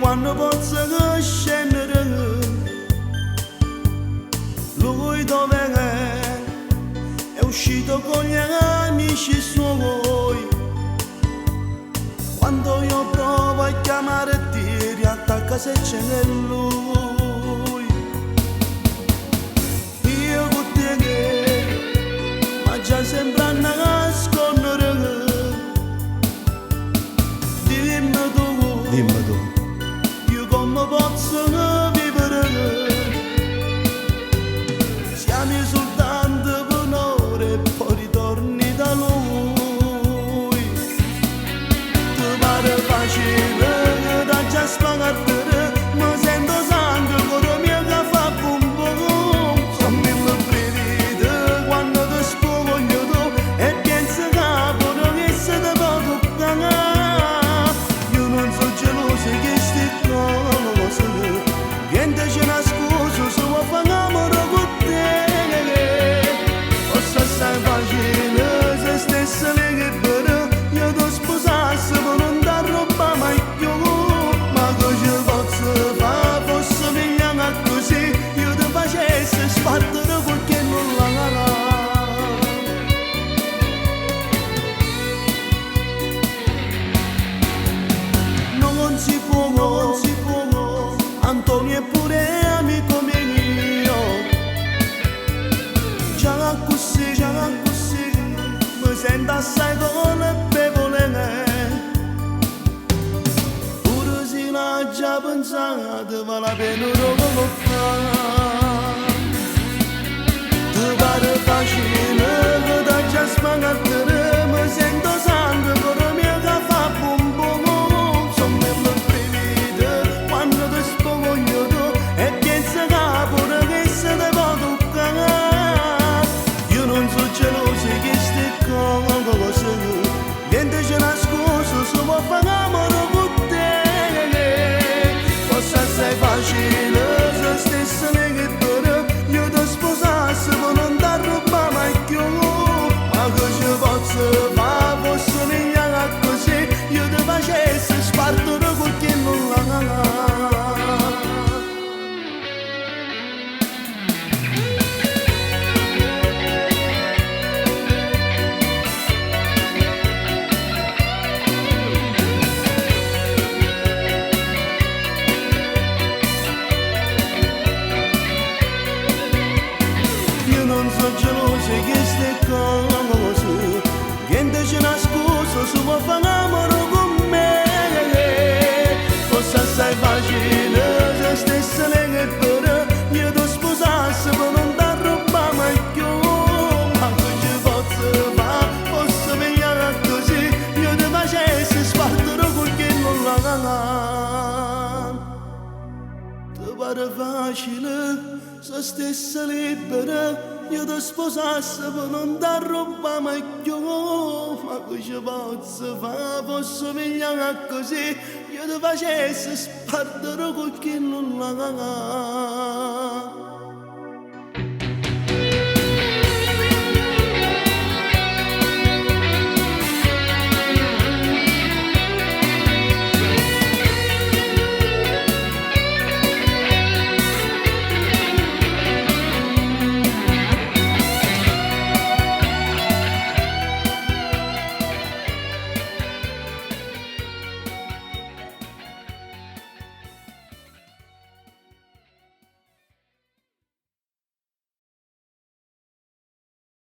quando posso scendere, lui dove è uscito con gli amici suoi. Quando io provo a chiamare ti riattacca se c'è lui. Io con te ma già sembra nascondere. Dimmi tu, io come posso vivere? Siamo soltanto per un'ora e poi ritorni da lui. Ti pare facile da già spagare, ma sento sangue il cuore mio che fa bum bum. Sono mille brividi quando ti spoglio tu e penso che pure che se ti può toccare. Niente ce n'ha scuso se vuoi fare amore con te. Forse sai facile se stessa libera. Io ti sposassi per non ti rubare mai più. Ma che ci posso fare fosse migliore così. Io ti facessi sbattere qualche nulla. Non si può, Antonio è pure amico mio. Già così, mi sento assai colpevole. Pure se l'ha già pensato, vale la pena fare. Ti pare facile che da già spagatere, mi sento sangue con la mia che fa bum bum. Sono mille brividi quando ti spoglio tu e penso che pure che se ti può toccare. Io non sono geloso che stai con cose, niente ce n'ha scuso se vuoi fare amore con te. Forse sei facile se stessa libera. Io ti sposassi per non ti rubare mai più. Ma che ci posso fare fosse migliore così. Io ti facessi spartire qualche nulla. Non sono geloso che ste cose, niente ce n'ha scuso se vuoi fare amore con me. Forse assai facile se stessa libera. Io ti sposassi per non ti rubare mai più. Ma che ci posso fare fosse migliore così. Io ti facessi spartire qualche nulla. Ti pare facile se stessa libera. Io ti sposassi per non ti rubare mai più. Ma che ci posso fare fosse migliore così. Io ti facessi spartire qualche nulla.